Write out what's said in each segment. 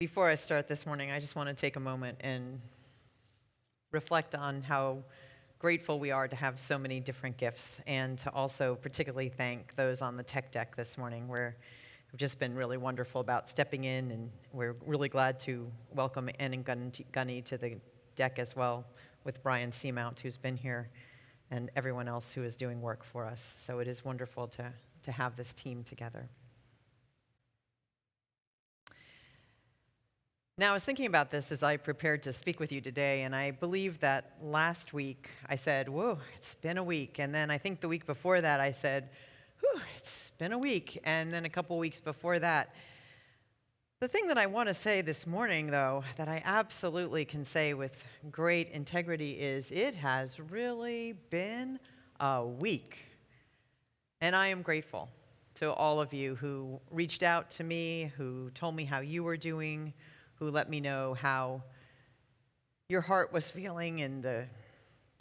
Before I start this morning, I just want to take a moment and reflect on how grateful we are to have so many different gifts, and to also particularly thank those on the tech deck this morning, where have just been really wonderful about stepping in, and we're really glad to welcome Ann and Gunny to the deck as well, with Brian Seamount, who's been here, and everyone else who is doing work for us. So it is wonderful to have this team together. Now, I was thinking about this as I prepared to speak with you today, and I believe that last week I said, whoa, it's been a week. And then I think the week before that I said, whew, it's been a week. And then a couple weeks before that. The thing that I want to say this morning, though, that I absolutely can say with great integrity is it has really been a week. And I am grateful to all of you who reached out to me, who told me how you were doing, who let me know how your heart was feeling and the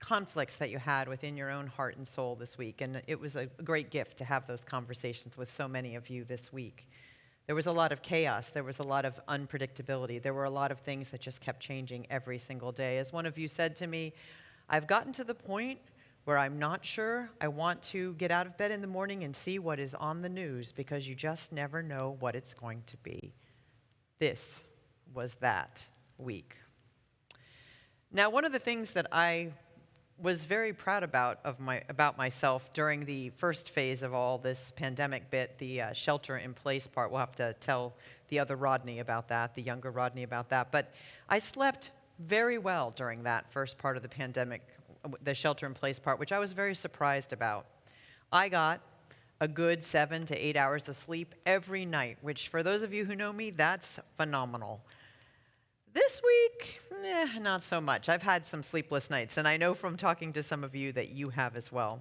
conflicts that you had within your own heart and soul this week. And it was a great gift to have those conversations with so many of you this week. There was a lot of chaos. There was a lot of unpredictability. There were a lot of things that just kept changing every single day. As one of you said to me, I've gotten to the point where I'm not sure I want to get out of bed in the morning and see what is on the news, because you just never know what it's going to be. This was that week. Now, one of the things that I was very proud about myself during the first phase of all this pandemic bit, the shelter-in-place part. We'll have to tell the other Rodney about that, the younger Rodney about that. But I slept very well during that first part of the pandemic, the shelter-in-place part, which I was very surprised about. I got a good 7 to 8 hours of sleep every night, which for those of you who know me, that's phenomenal. This week, not so much. I've had some sleepless nights, and I know from talking to some of you that you have as well.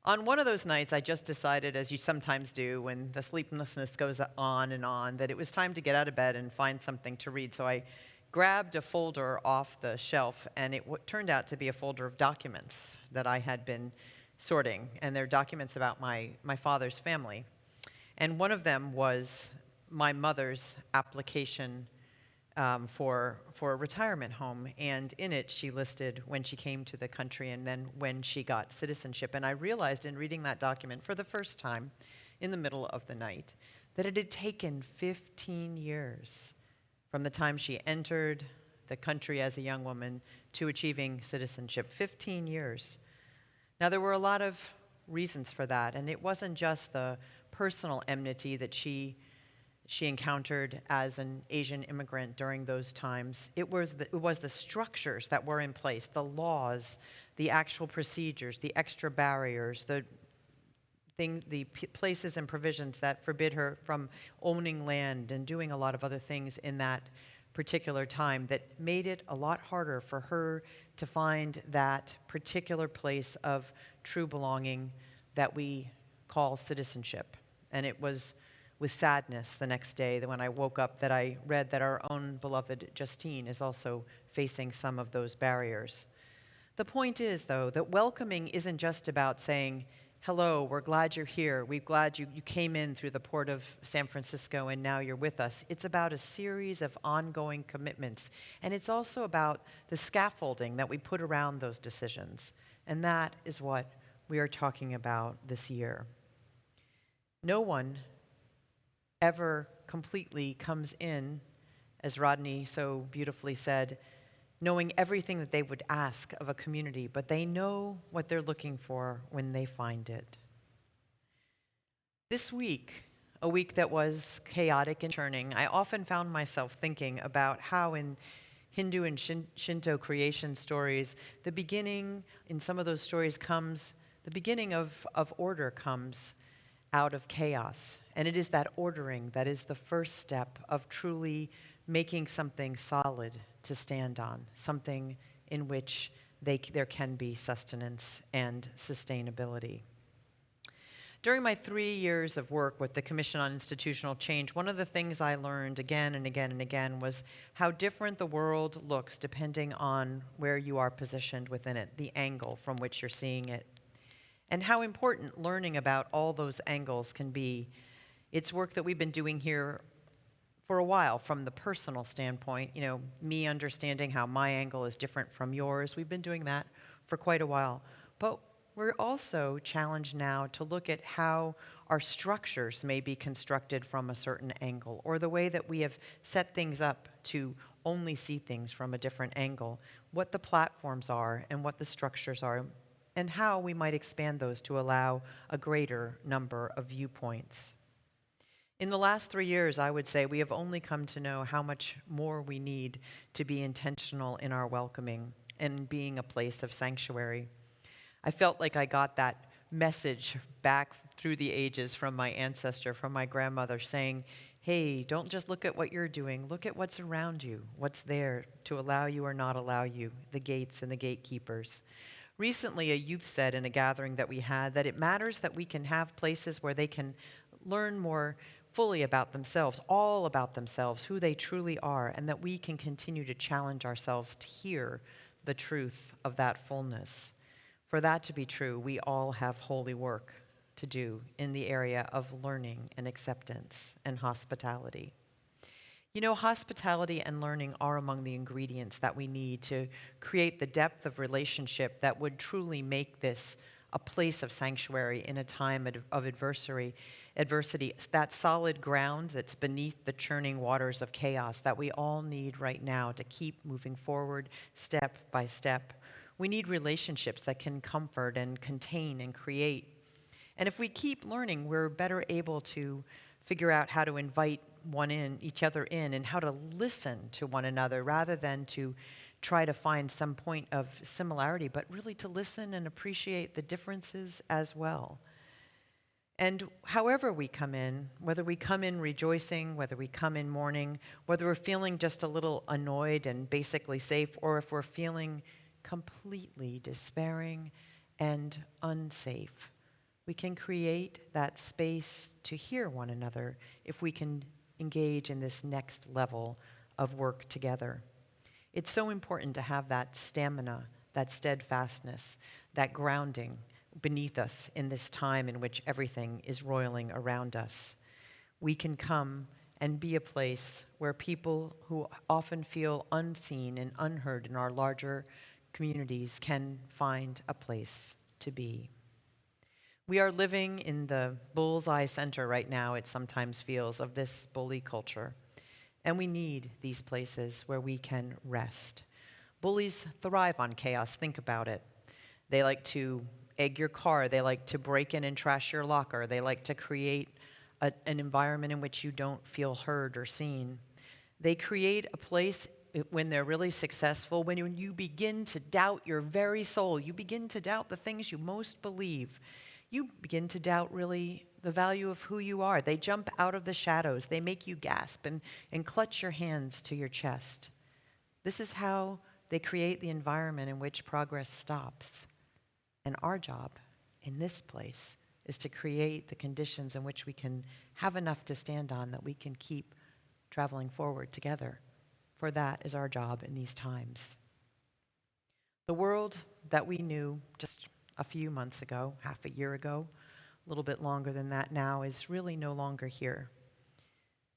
On one of those nights, I just decided, as you sometimes do when the sleeplessness goes on, that it was time to get out of bed and find something to read. So I grabbed a folder off the shelf, and it turned out to be a folder of documents that I had been sorting, and they're documents about my father's family. And one of them was my mother's application for a retirement home, and in it she listed when she came to the country and then when she got citizenship. And I realized in reading that document for the first time in the middle of the night that it had taken 15 years from the time she entered the country as a young woman to achieving citizenship. 15 years. Now, there were a lot of reasons for that, and it wasn't just the personal enmity that she encountered as an Asian immigrant during those times. It was the structures that were in place, the laws, the actual procedures, the extra barriers, the places and provisions that forbid her from owning land and doing a lot of other things in that particular time that made it a lot harder for her to find that particular place of true belonging that we call citizenship. And it was with sadness the next day that when I woke up that I read that our own beloved Justine is also facing some of those barriers. The point is, though, that welcoming isn't just about saying, hello, we're glad you're here. We're glad you came in through the port of San Francisco and now you're with us. It's about a series of ongoing commitments. And it's also about the scaffolding that we put around those decisions. And that is what we are talking about this year. No one ever completely comes in, as Rodney so beautifully said, knowing everything that they would ask of a community, but they know what they're looking for when they find it. This week, a week that was chaotic and churning, I often found myself thinking about how in Hindu and Shinto creation stories, the beginning in some of those stories the beginning of order comes out of chaos. And it is that ordering that is the first step of truly making something solid to stand on, something in which there can be sustenance and sustainability. During my 3 years of work with the Commission on Institutional Change, one of the things I learned again and again and again was how different the world looks depending on where you are positioned within it, the angle from which you're seeing it, and how important learning about all those angles can be. It's work that we've been doing here for a while from the personal standpoint, me understanding how my angle is different from yours. We've been doing that for quite a while. But we're also challenged now to look at how our structures may be constructed from a certain angle, or the way that we have set things up to only see things from a different angle, what the platforms are and what the structures are, and how we might expand those to allow a greater number of viewpoints. In the last 3 years, I would say we have only come to know how much more we need to be intentional in our welcoming and being a place of sanctuary. I felt like I got that message back through the ages from my ancestor, from my grandmother, saying, hey, don't just look at what you're doing, look at what's around you, what's there to allow you or not allow you, the gates and the gatekeepers. Recently, a youth said in a gathering that we had that it matters that we can have places where they can learn more fully about themselves, all about themselves, who they truly are, and that we can continue to challenge ourselves to hear the truth of that fullness. For that to be true, we all have holy work to do in the area of learning and acceptance and hospitality. Hospitality and learning are among the ingredients that we need to create the depth of relationship that would truly make this a place of sanctuary in a time of adversity, that solid ground that's beneath the churning waters of chaos that we all need right now to keep moving forward step by step. We need relationships that can comfort and contain and create. And if we keep learning, we're better able to figure out how to invite each other in, and how to listen to one another rather than to try to find some point of similarity, but really to listen and appreciate the differences as well. And however we come in, whether we come in rejoicing, whether we come in mourning, whether we're feeling just a little annoyed and basically safe, or if we're feeling completely despairing and unsafe, we can create that space to hear one another if we can engage in this next level of work together. It's so important to have that stamina, that steadfastness, that grounding beneath us in this time in which everything is roiling around us. We can come and be a place where people who often feel unseen and unheard in our larger communities can find a place to be. We are living in the bullseye center right now, it sometimes feels, of this bully culture. And we need these places where we can rest. Bullies thrive on chaos. Think about it. They like to egg your car. They like to break in and trash your locker. They like to create an environment in which you don't feel heard or seen. They create a place when they're really successful, when you begin to doubt your very soul, you begin to doubt the things you most believe. You begin to doubt really the value of who you are. They jump out of the shadows. They make you gasp and clutch your hands to your chest. This is how they create the environment in which progress stops. And our job in this place is to create the conditions in which we can have enough to stand on that we can keep traveling forward together. For that is our job in these times. The world that we knew just a few months ago, half a year ago, a little bit longer than that now, is really no longer here.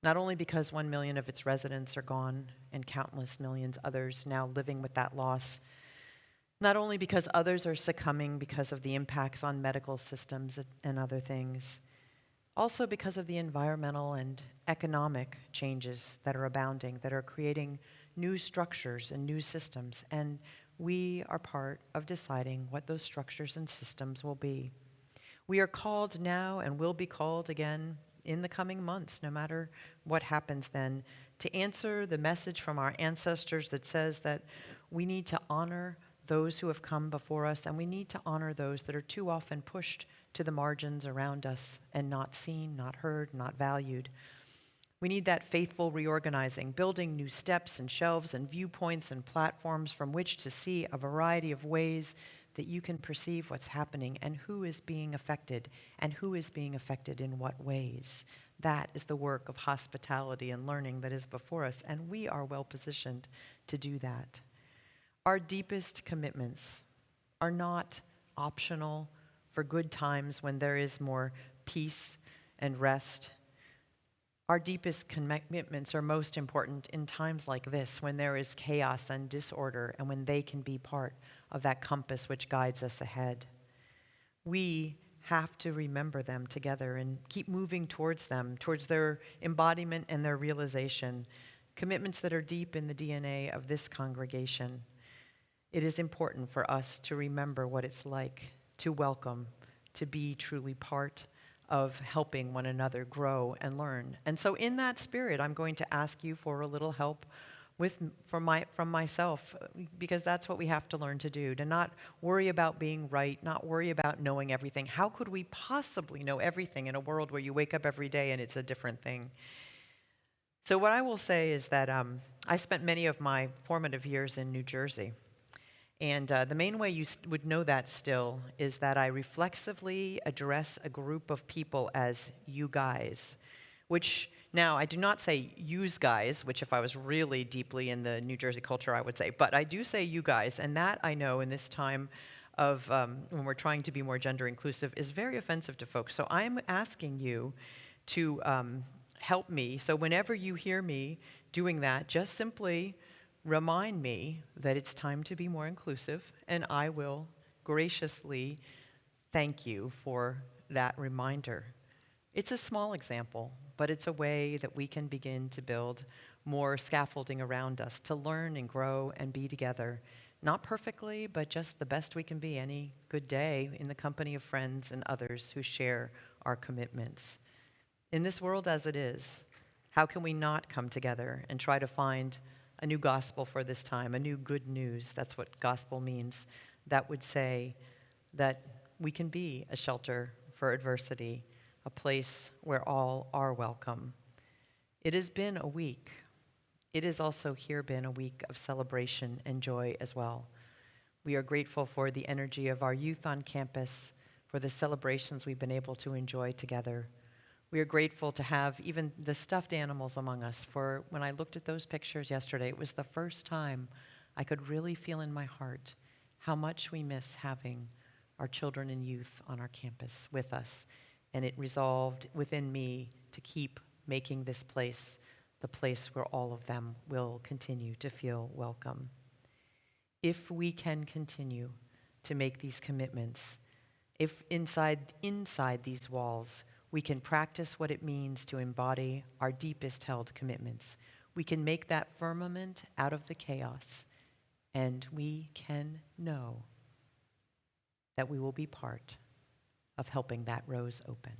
Not only because 1 million of its residents are gone and countless millions others now living with that loss, not only because others are succumbing because of the impacts on medical systems and other things, also because of the environmental and economic changes that are abounding, that are creating new structures and new systems, and we are part of deciding what those structures and systems will be. We are called now and will be called again in the coming months, no matter what happens then, to answer the message from our ancestors that says that we need to honor those who have come before us, and we need to honor those that are too often pushed to the margins around us and not seen, not heard, not valued. We need that faithful reorganizing, building new steps and shelves and viewpoints and platforms from which to see a variety of ways that you can perceive what's happening and who is being affected in what ways. That is the work of hospitality and learning that is before us, and we are well positioned to do that. Our deepest commitments are not optional for good times when there is more peace and rest. Our deepest commitments are most important in times like this, when there is chaos and disorder, and when they can be part of that compass which guides us ahead. We have to remember them together and keep moving towards them, towards their embodiment and their realization, commitments that are deep in the DNA of this congregation. It is important for us to remember what it's like to welcome, to be truly part of helping one another grow and learn. And so in that spirit, I'm going to ask you for a little help from myself, because that's what we have to learn to do, to not worry about being right, not worry about knowing everything. How could we possibly know everything in a world where you wake up every day and it's a different thing? So what I will say is that I spent many of my formative years in New Jersey. And the main way you would know that still is that I reflexively address a group of people as you guys, which now I do not say use guys, which if I was really deeply in the New Jersey culture, I would say, but I do say you guys, and that I know in this time of when we're trying to be more gender inclusive is very offensive to folks. So I'm asking you to help me. So whenever you hear me doing that, just simply remind me that it's time to be more inclusive, and I will graciously thank you for that reminder. It's a small example, but it's a way that we can begin to build more scaffolding around us to learn and grow and be together. Not perfectly, but just the best we can be any good day in the company of friends and others who share our commitments. In this world as it is, how can we not come together and try to find a new gospel for this time, a new good news? That's what gospel means. That would say that we can be a shelter for adversity, a place where all are welcome. It has been a week. It has also here been a week of celebration and joy as well. We are grateful for the energy of our youth on campus, for the celebrations we've been able to enjoy together. We are grateful to have even the stuffed animals among us, for when I looked at those pictures yesterday, it was the first time I could really feel in my heart how much we miss having our children and youth on our campus with us. And it resolved within me to keep making this place the place where all of them will continue to feel welcome. If we can continue to make these commitments, if inside these walls we can practice what it means to embody our deepest held commitments, we can make that firmament out of the chaos, and we can know that we will be part of helping that rose open.